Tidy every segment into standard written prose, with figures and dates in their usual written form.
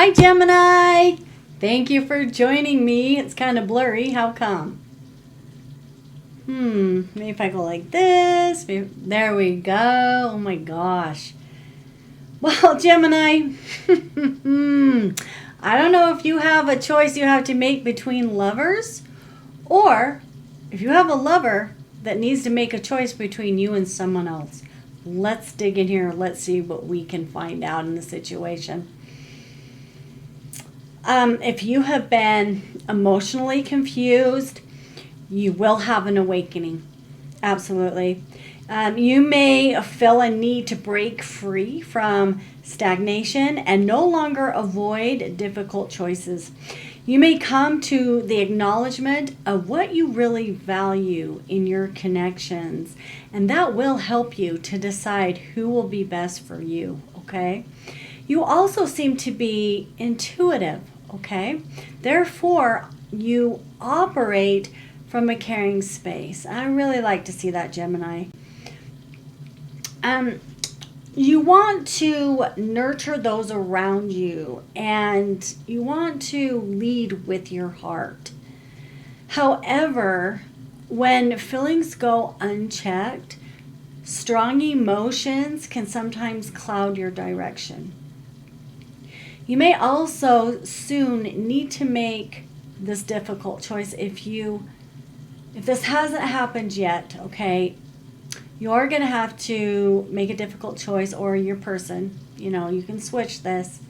Hi, Gemini. Thank you for joining me. It's kind of blurry. How come? Maybe if I go like this. There we go. Oh my gosh. Well, Gemini, I don't know if you have a choice you have to make between lovers, or if you have a lover that needs to make a choice between you and someone else. Let's dig in here. Let's see what we can find out in the situation. If you have been emotionally confused, you will have an awakening. Absolutely. You may feel a need to break free from stagnation and no longer avoid difficult choices. You may come to the acknowledgement of what you really value in your connections, and that will help you to decide who will be best for you, okay? You also seem to be intuitive, okay? Therefore, you operate from a caring space. I really like to see that, Gemini. You want to nurture those around you, and you want to lead with your heart. However, when feelings go unchecked, strong emotions can sometimes cloud your direction. You may also soon need to make this difficult choice if this hasn't happened yet, okay? You're going to have to make a difficult choice, or your person, you can switch this.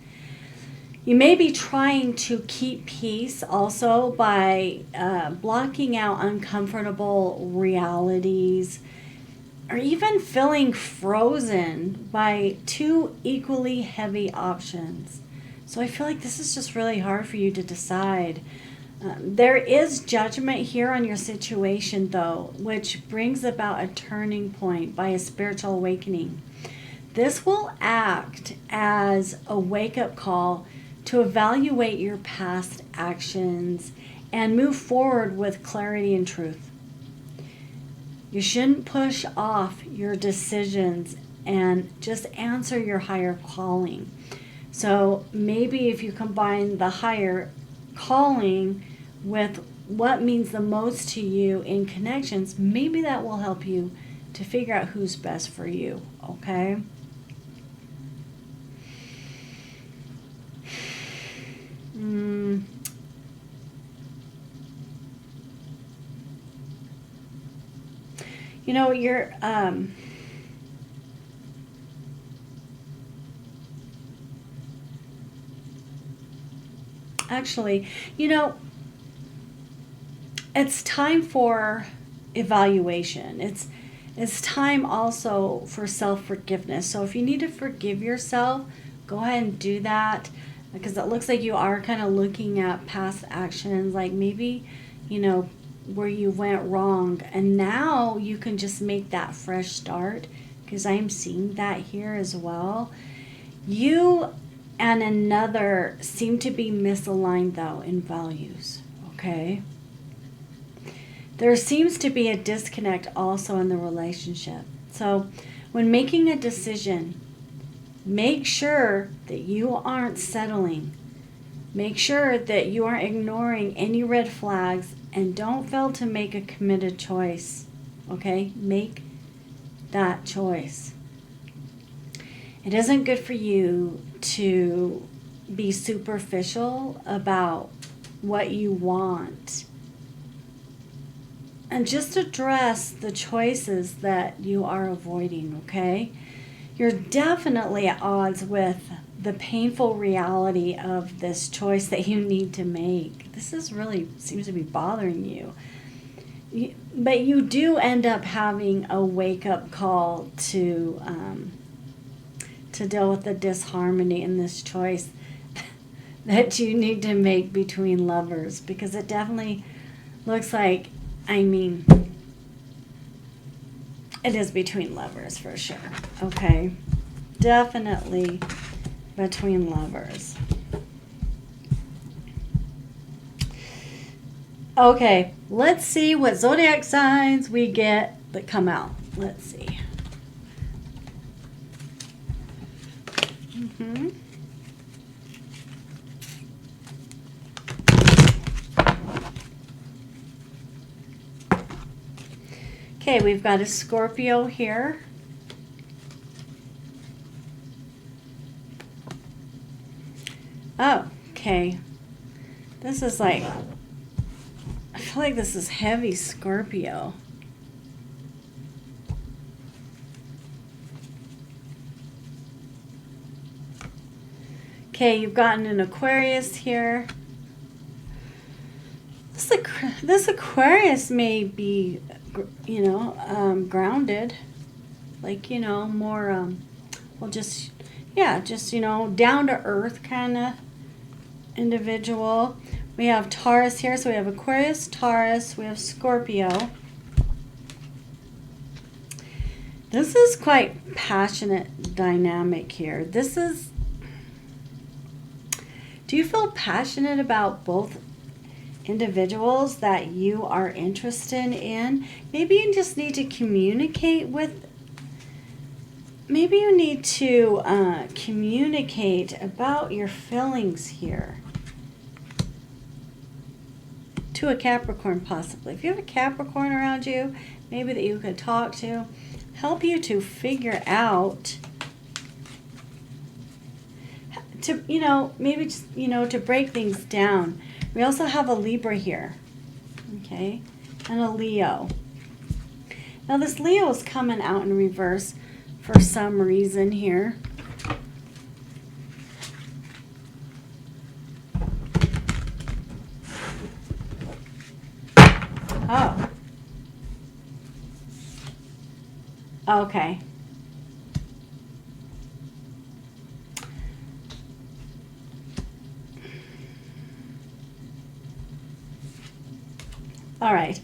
You may be trying to keep peace also by blocking out uncomfortable realities, or even feeling frozen by two equally heavy options. So I feel like this is just really hard for you to decide. There is judgment here on your situation, though, which brings about a turning point by a spiritual awakening. This will act as a wake-up call to evaluate your past actions and move forward with clarity and truth. You shouldn't push off your decisions and just answer your higher calling. So maybe if you combine the higher calling with what means the most to you in connections, maybe that will help you to figure out who's best for you, okay? You're actually, it's time for evaluation. It's time also for self-forgiveness. So if you need to forgive yourself, go ahead and do that, because it looks like you are kind of looking at past actions, like maybe, where you went wrong, and now you can just make that fresh start, because I'm seeing that here as well. You and another seem to be misaligned, though, in values, okay? There seems to be a disconnect also in the relationship. So when making a decision, make sure that you aren't settling. Make sure that you aren't ignoring any red flags, and don't fail to make a committed choice, okay? Make that choice. It isn't good for you to be superficial about what you want. And just address the choices that you are avoiding, okay? You're definitely at odds with the painful reality of this choice that you need to make. This really seems to be bothering you. But you do end up having a wake-up call to deal with the disharmony in this choice that you need to make between lovers, because it definitely looks like, it is between lovers for sure, okay? Definitely between lovers. Okay, let's see what zodiac signs we get that come out. Let's see. Okay, we've got a Scorpio here. Oh, okay. This is like, I feel like this is heavy Scorpio. Okay, you've gotten an Aquarius here. This Aquarius may be, you know, grounded. Like, you know, more, well, just, yeah, just, you know, down to earth kind of individual. We have Taurus here, so we have Aquarius, Taurus, we have Scorpio. This is quite passionate dynamic here. This is, do you feel passionate about both individuals that you are interested in? Maybe you just need to communicate with, maybe you need to communicate about your feelings here to a Capricorn possibly. If you have a Capricorn around you, maybe that you could talk to, help you to figure out, to, you know, maybe just, you know, to break things down. We also have a Libra here, okay, and a Leo. Now this Leo is coming out in reverse for some reason here. Oh. Okay. All right.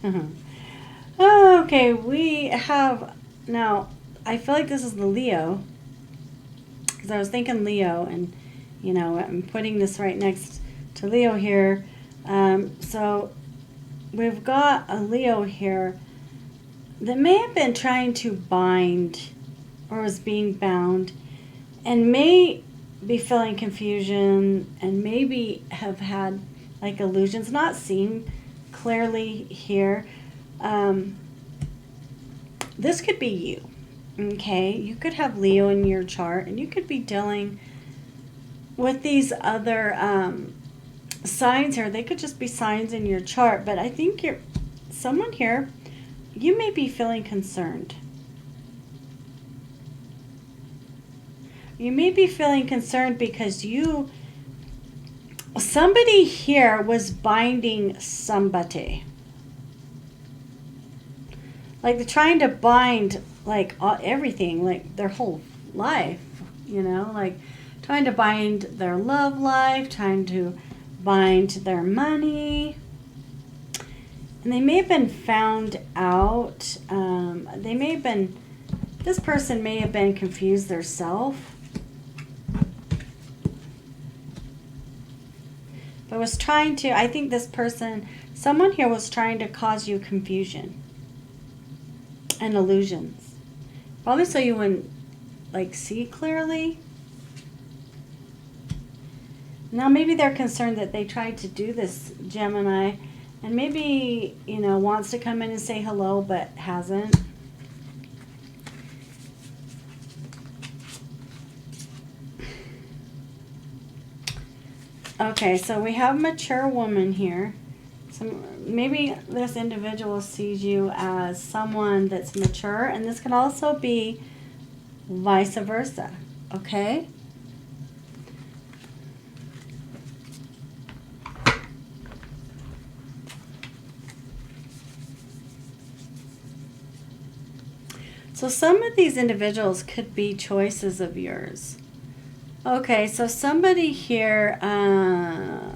Okay, we have, now, I feel like this is the Leo, because I was thinking Leo, and, you know, I'm putting this right next to Leo here. So we've got a Leo here that may have been trying to bind, or was being bound, and may be feeling confusion, and maybe have had, like, illusions, not seen clearly here. This could be you, okay? You could have Leo in your chart, and you could be dealing with these other signs here. They could just be signs in your chart, but I think you're someone here, you may be feeling concerned. You may be feeling concerned because somebody here was binding somebody. Like they're trying to bind like everything, like their whole life, you know, like trying to bind their love life, trying to bind their money. And they may have been found out. They may have been, this person may have been confused themselves. But was trying to, I think this person, someone here was trying to cause you confusion and illusions. Probably so you wouldn't, like, see clearly. Now maybe they're concerned that they tried to do this, Gemini, and maybe, you know, wants to come in and say hello, but hasn't. Okay, so we have a mature woman here. So maybe this individual sees you as someone that's mature, and this can also be vice versa, okay? So some of these individuals could be choices of yours. Okay, so somebody here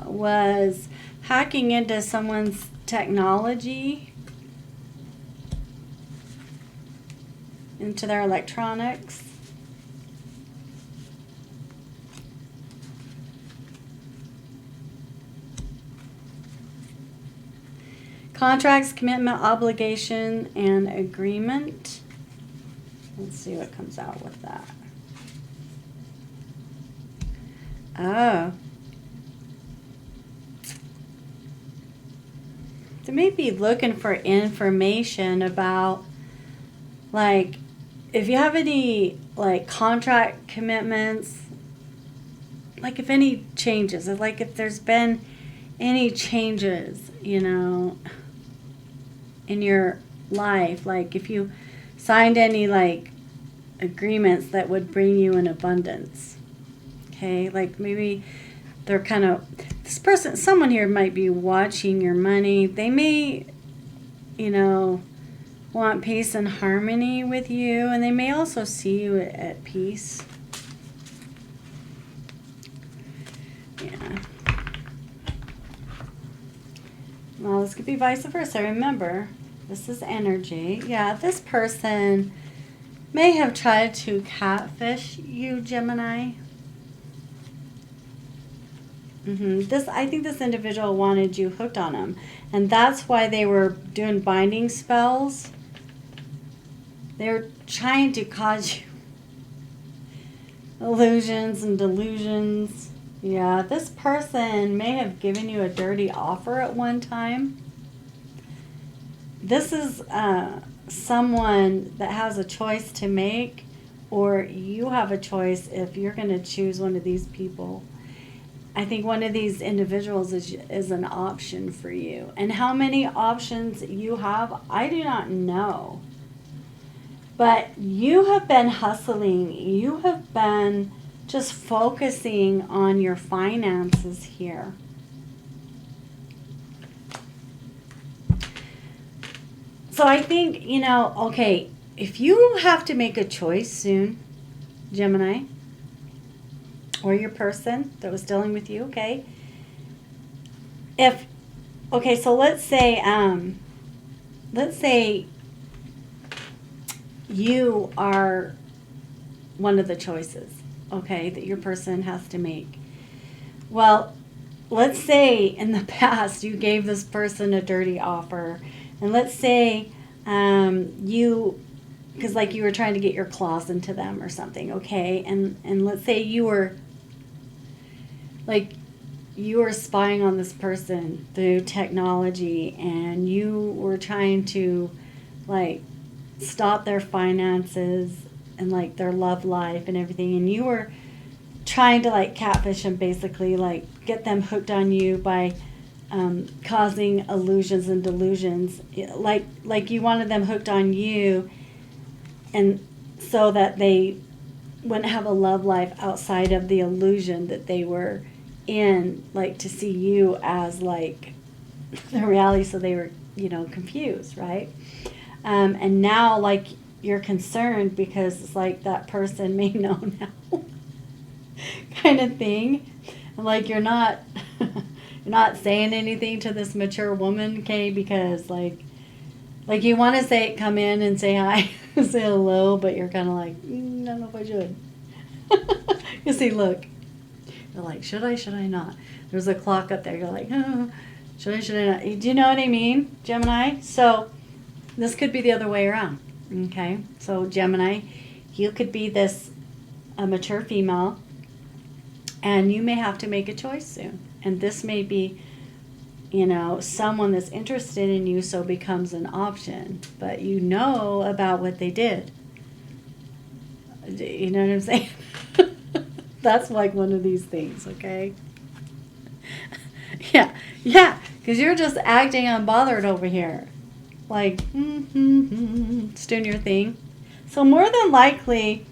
was hacking into someone's technology, into their electronics. Contracts, commitment, obligation, and agreement. Let's see what comes out with that. Oh. They may be looking for information about Like, if you have any, like, contract commitments, like, if any changes, like, if there's been any changes, you know, in your life, like, if you signed any, like, agreements that would bring you an abundance, okay? Like, maybe they're kind of, this person, someone here might be watching your money. They may, you know, want peace and harmony with you, and they may also see you at peace. Yeah. Well, this could be vice versa. Remember, this is energy. Yeah, this person may have tried to catfish you, Gemini. I think this individual wanted you hooked on them, and that's why they were doing binding spells. They're trying to cause you illusions and delusions. Yeah, this person may have given you a dirty offer at one time. This is someone that has a choice to make, or you have a choice if you're going to choose one of these people. I think one of these individuals is an option for you. And how many options you have, I do not know. But you have been hustling. You have been just focusing on your finances here. So I think, you know, okay, if you have to make a choice soon, Gemini, or your person that was dealing with you, okay? So let's say you are one of the choices, okay, that your person has to make. Well, let's say in the past you gave this person a dirty offer, and let's say because like you were trying to get your claws into them or something, okay, and let's say you were spying on this person through technology, and you were trying to, like, stop their finances and, like, their love life and everything, and you were trying to, like, catfish and basically, like, get them hooked on you by causing illusions and delusions, like you wanted them hooked on you, and so that they wouldn't have a love life outside of the illusion that they were in, like, to see you as, like, the reality, so they were, you know, confused, right? And now, like, you're concerned because it's like that person may know now kind of thing, and, like, you're not you're not saying anything to this mature woman, okay, because like you want to come in and say hi, say hello, but you're kind of like, I don't know if I should. You see, look, you're like, should I not? There's a clock up there. You're like, oh, should I not? Do you know what I mean, Gemini? So this could be the other way around, okay? So Gemini, you could be a mature female, and you may have to make a choice soon. And this may be, you know, someone that's interested in you, so becomes an option. But you know about what they did. You know what I'm saying? That's like one of these things, okay? Yeah, because you're just acting unbothered over here. Like, just doing your thing. So more than likely,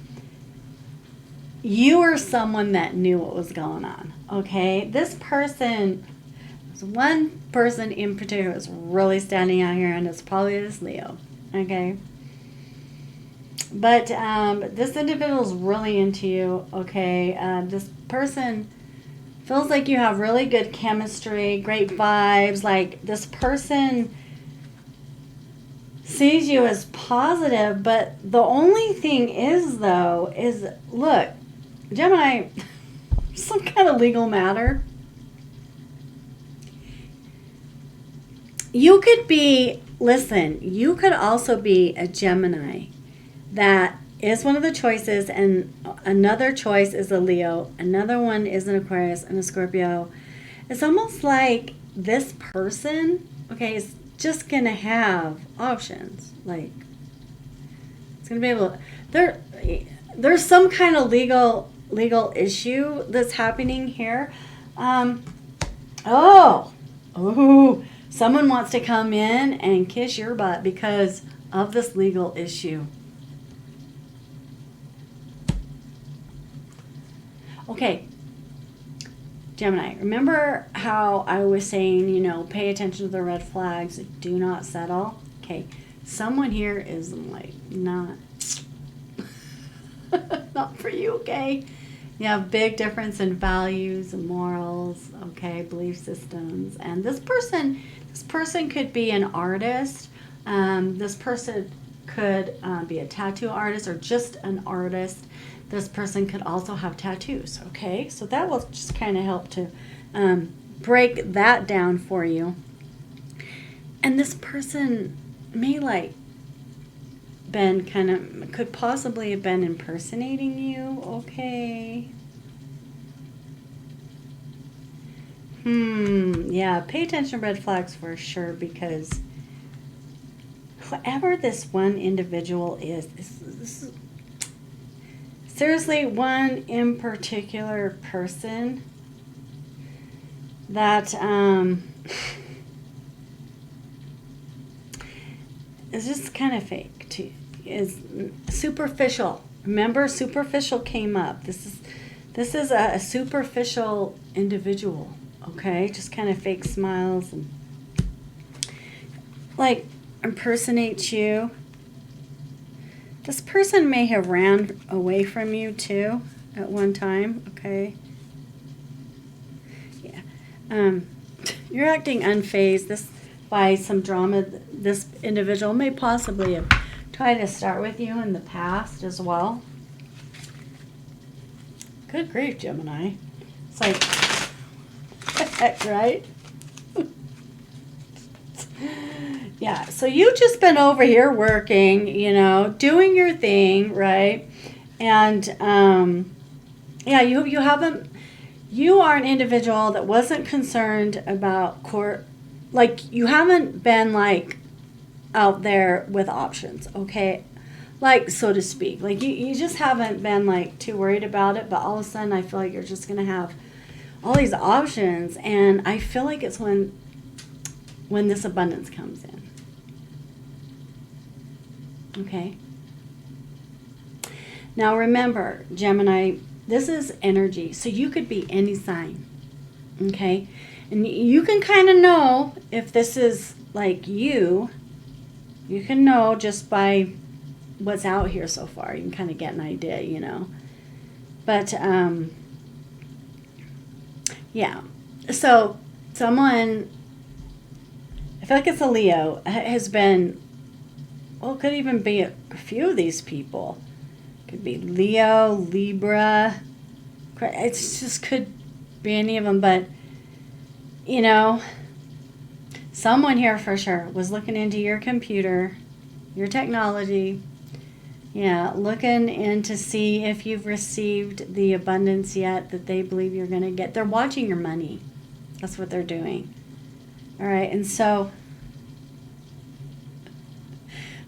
you are someone that knew what was going on, okay? This person, there's one person in particular who's really standing out here, and it's probably this Leo, okay? But this individual is really into you, okay? This person feels like you have really good chemistry, great vibes. Like, this person sees you as positive, but the only thing is, though, is, look, Gemini, some kind of legal matter. You could be, listen, you could also be a Gemini that is one of the choices, and another choice is a Leo, another one is an Aquarius and a Scorpio. It's almost like this person, okay, is just going to have options. Like, going to be able to, there's some kind of legal issue that's happening here. Someone wants to come in and kiss your butt because of this legal issue. Okay, Gemini, remember how I was saying, you know, pay attention to the red flags, do not settle? Okay, someone here is like, not for you, okay? You have big difference in values and morals, okay, belief systems. And this person could be an artist. This person could be a tattoo artist or just an artist. This person could also have tattoos, okay? So that will just kind of help to break that down for you. And this person may could possibly have been impersonating you, okay? Yeah, pay attention to red flags for sure, because whoever this one individual is, this is seriously one in particular person that is just kind of fake too. Is superficial. Remember, superficial came up. This is a superficial individual, okay? Just kind of fake smiles and like impersonates you. This person may have ran away from you too at one time, okay? Yeah. You're acting unfazed by some drama. This individual may possibly have tried to start with you in the past as well. Good grief, Gemini. It's like, heck, right? Yeah, so you've just been over here working, you know, doing your thing, right? And yeah, you are an individual that wasn't concerned about court, like you haven't been like out there with options, okay? Like, so to speak, like you just haven't been like too worried about it, but all of a sudden I feel like you're just gonna have all these options, and I feel like it's when this abundance comes in. Okay. Now remember, Gemini, this is energy, so you could be any sign. Okay? And you can kind of know if this is like you can know just by what's out here so far. You can kind of get an idea, you know. But yeah. So someone, I feel like it's a Leo, has been, well, it could even be a few of these people. It could be Leo, Libra. It just could be any of them. But, you know, someone here for sure was looking into your computer, your technology. Yeah, looking in to see if you've received the abundance yet that they believe you're going to get. They're watching your money. That's what they're doing. All right, and so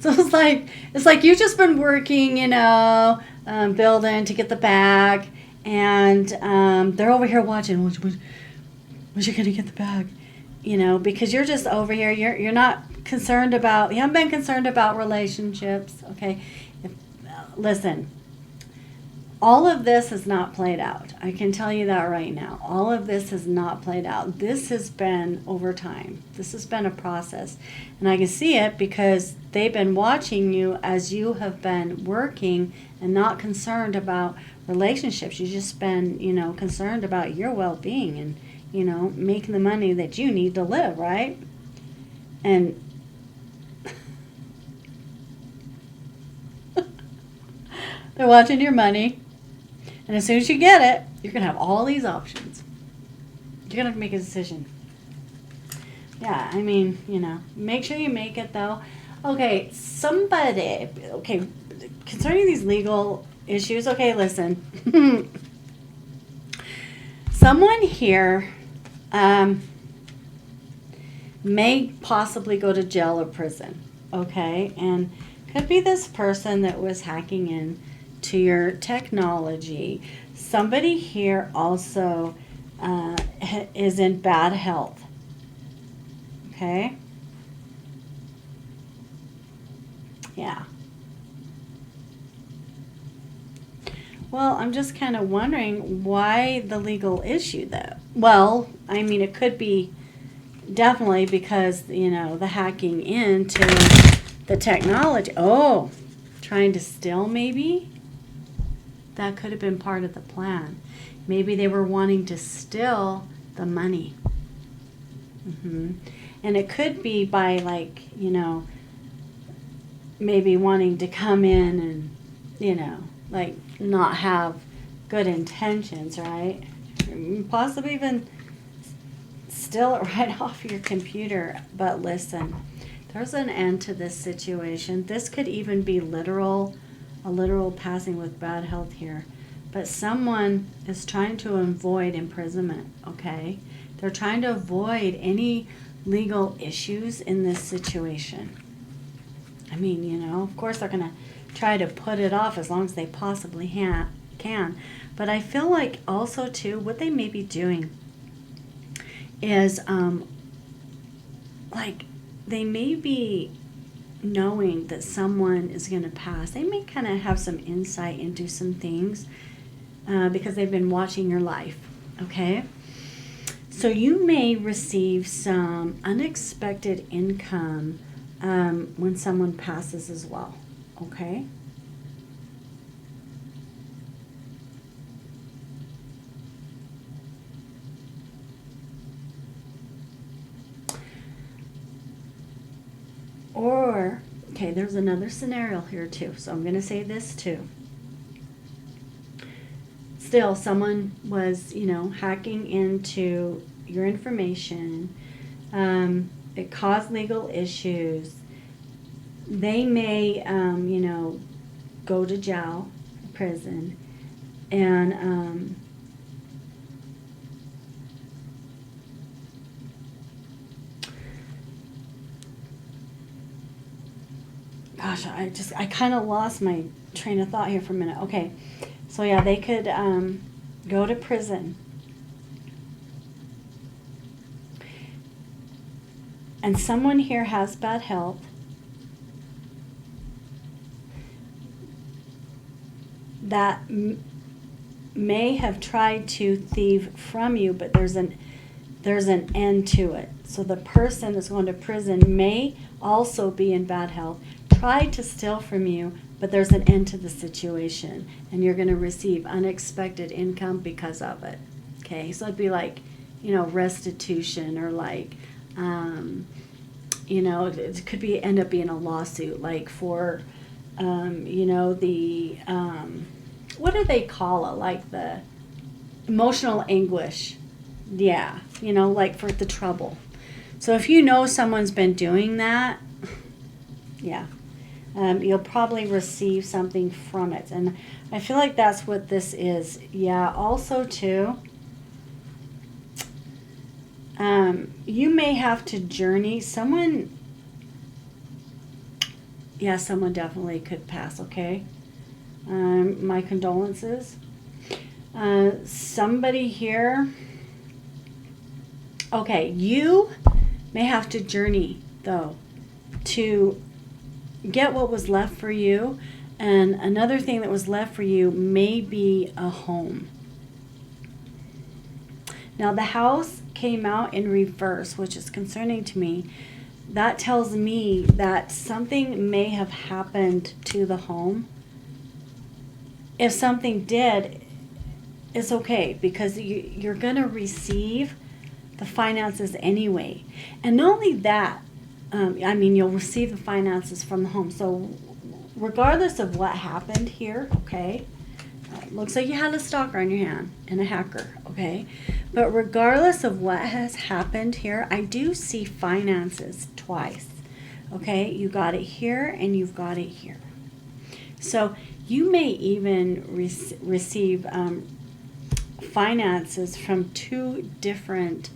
it's like you've just been working, you know, building to get the bag, and they're over here watching. When's you gonna get the bag? You know, because you're just over here. You're not concerned about. You haven't been concerned about relationships. Okay, listen. All of this is not played out. I can tell you that right now. All of this is not played out. This has been over time. This has been a process. And I can see it because they've been watching you as you have been working and not concerned about relationships. You've just been, you know, concerned about your well-being and, you know, making the money that you need to live, right? And they're watching your money. And as soon as you get it, you're going to have all these options. You're going to have to make a decision. Yeah, I mean, you know, make sure you make it, though. Okay, concerning these legal issues, okay, listen. Someone here may possibly go to jail or prison, okay? And Could be this person that was hacking in to your technology. Somebody here also is in bad health. Okay? Yeah. Well, I'm just kind of wondering why the legal issue, though. Well, I mean, it could be definitely because, you know, the hacking into the technology. Oh, trying to steal, maybe? That could have been part of the plan. Maybe they were wanting to steal the money. And it could be by, like, you know, maybe wanting to come in and, you know, like, not have good intentions, right? Possibly even steal it right off your computer. But listen, there's an end to this situation. This could even be a literal passing with bad health here. But someone is trying to avoid imprisonment, okay? They're trying to avoid any legal issues in this situation. I mean, you know, of course they're going to try to put it off as long as they possibly can. But I feel like also, too, what they may be doing is, like, they may be knowing that someone is going to pass. They may kind of have some insight into some things because they've been watching your life, okay? So you may receive some unexpected income when someone passes as well, okay? Or, okay, there's another scenario here too, so I'm going to say this too. Still, someone was, you know, hacking into your information. It caused legal issues. They may, you know, go to jail, prison, and gosh, I kind of lost my train of thought here for a minute. Okay, so yeah, they could go to prison. And someone here has bad health. That may have tried to thieve from you, but there's an end to it. So the person that's going to prison may also be in bad health, try to steal from you, but there's an end to the situation, and you're going to receive unexpected income because of it. Okay, so it'd be like, you know, restitution, or like, you know, it could be end up being a lawsuit, like for, you know, the what do they call it? Like the emotional anguish. Yeah, you know, like for the trouble. So if you know someone's been doing that, yeah, you'll probably receive something from it. And I feel like that's what this is. Yeah, also too, you may have to journey. Someone definitely could pass, okay? My condolences. Somebody here, okay, you may have to journey, though, to get what was left for you. And another thing that was left for you may be a home. Now, the house came out in reverse, which is concerning to me. That tells me that something may have happened to the home. If something did, it's okay, because you're going to receive the finances anyway. And not only that, I mean, you'll receive the finances from the home. So regardless of what happened here, okay, looks like you had a stalker on your hand and a hacker, okay? But regardless of what has happened here, I do see finances twice, okay? You got it here and you've got it here. So you may even receive finances from two different,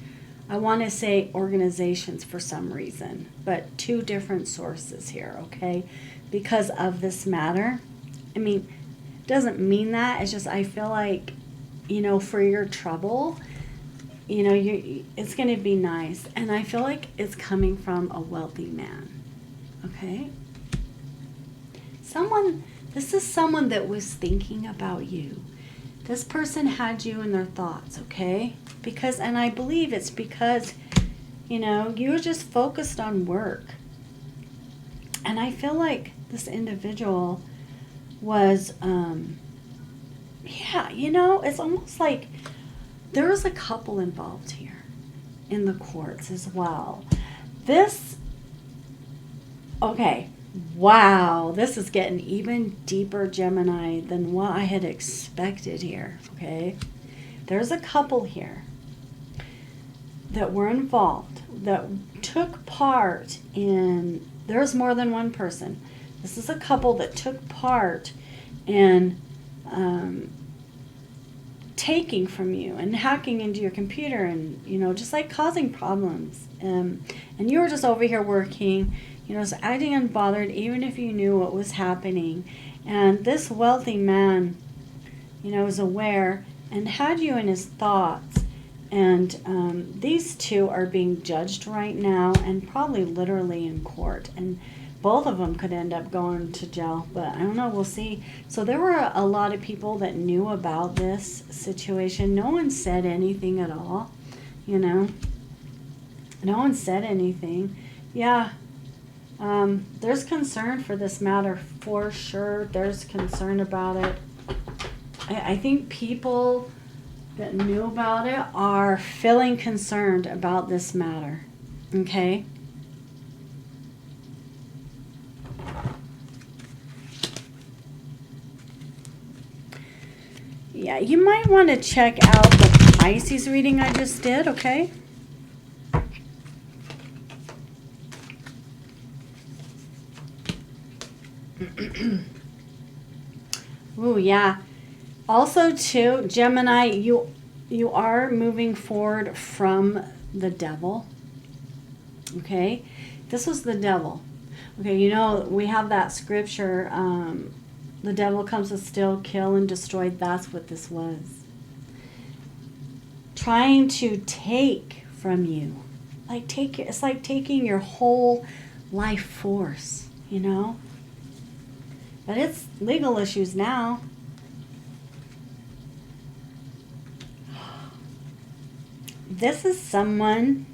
I want to say organizations for some reason, but two different sources here, okay? because of this matter. I mean, it doesn't mean that. It's just I feel like, for your trouble, it's going to be nice. And I feel like it's coming from a wealthy man. Okay? This is someone that was thinking about you. This person had you in their thoughts, okay? And I believe it's because, you were just focused on work. And I feel like this individual was, it's almost like there was a couple involved here in the courts as well. Wow, this is getting even deeper, Gemini, than what I had expected here, okay? There's a couple here that were involved, that took part in, there's more than one person. This is a couple that took part in taking from you and hacking into your computer and, just like causing problems. And you were just over here working, just acting unbothered, even if you knew what was happening. And this wealthy man, is aware and had you in his thoughts. And these two are being judged right now and probably literally in court. And both of them could end up going to jail, but I don't know, we'll see. So there were a lot of people that knew about this situation. No one said anything at all, No one said anything. Yeah. There's concern for this matter, for sure. There's concern about it. I think people that knew about it are feeling concerned about this matter. Okay? Yeah, you might want to check out the Pisces reading I just did, okay? Ooh, yeah. Also, too, Gemini, you are moving forward from the devil. Okay? This was the devil. Okay, we have that scripture, the devil comes to steal, kill, and destroy. That's what this was. Trying to take from you. It's like taking your whole life force, But it's legal issues now. This is someone,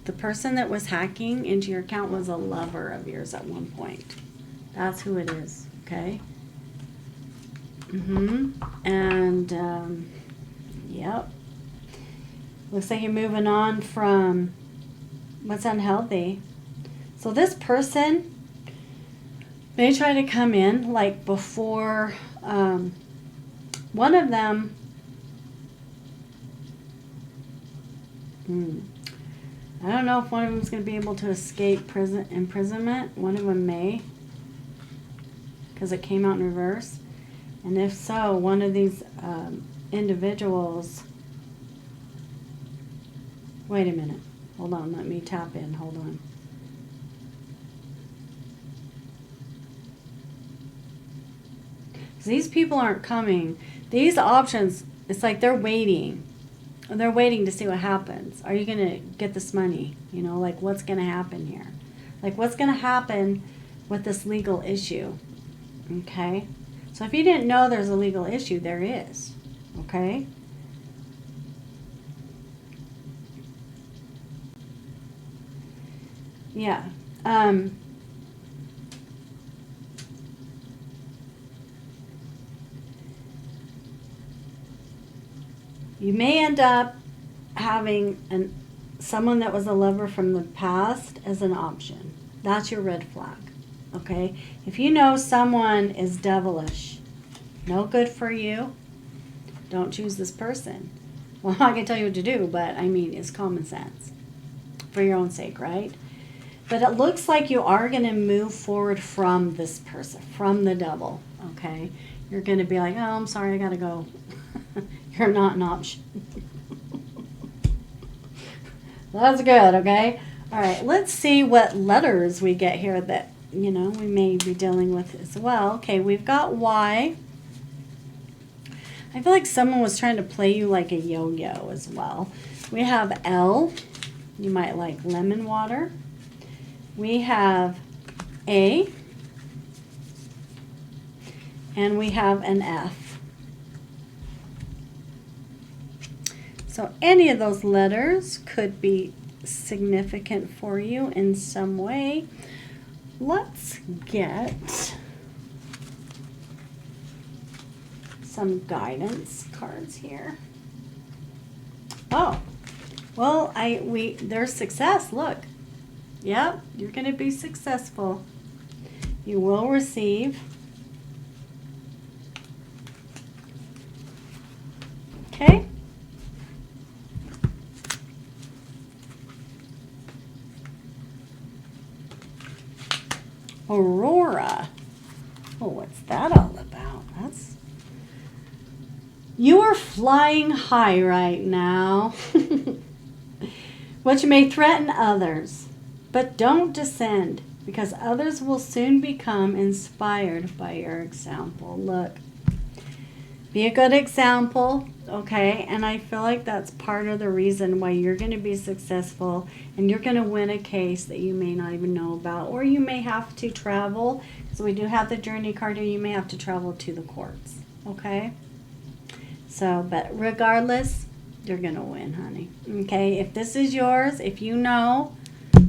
the person that was hacking into your account was a lover of yours at one point. That's who it is, okay? And, yep. Looks like you're moving on from what's unhealthy. So this person may try to come in, like before, one of them, I don't know if one of them is going to be able to escape imprisonment. One of them may, because it came out in reverse. And if so, one of these individuals... Wait a minute. Hold on. Let me tap in. Hold on. These people aren't coming. These options, it's like they're waiting. They're waiting to see what happens. Are you going to get this money? Like what's going to happen here? Like what's going to happen with this legal issue? Okay? So if you didn't know there's a legal issue, there is. Okay? Yeah. You may end up having someone that was a lover from the past as an option. That's your red flag. Okay? If you know someone is devilish, no good for you, don't choose this person. Well, I can tell you what to do, but I mean, it's common sense. For your own sake, right? But it looks like you are going to move forward from this person, from the devil. Okay? You're going to be like, oh, I'm sorry, I got to go. You're not an option. That's good, okay? All right, let's see what letters we get here that you know, we may be dealing with as well. Okay, we've got Y. I feel like someone was trying to play you like a yo-yo as well. We have L. You might like lemon water. We have A. And we have an F. So any of those letters could be significant for you in some way. Let's get some guidance cards here. Oh, well, there's success. Look. Yep, you're going to be successful. You will receive. Okay. Aurora. Oh, what's that all about? You are flying high right now, which may threaten others, but don't descend, because others will soon become inspired by your example. Look, be a good example, okay? And I feel like that's part of the reason why you're going to be successful, and you're going to win a case that you may not even know about, or you may have to travel. So we do have the journey card here. You may have to travel to the courts, okay? So, but regardless, you're going to win, honey. Okay, if this is yours, if you know,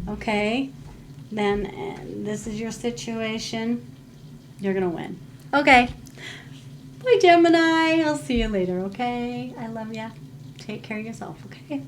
okay, then this is your situation, you're going to win. Okay. Bye, Gemini. I'll see you later, okay? I love ya. Take care of yourself, okay?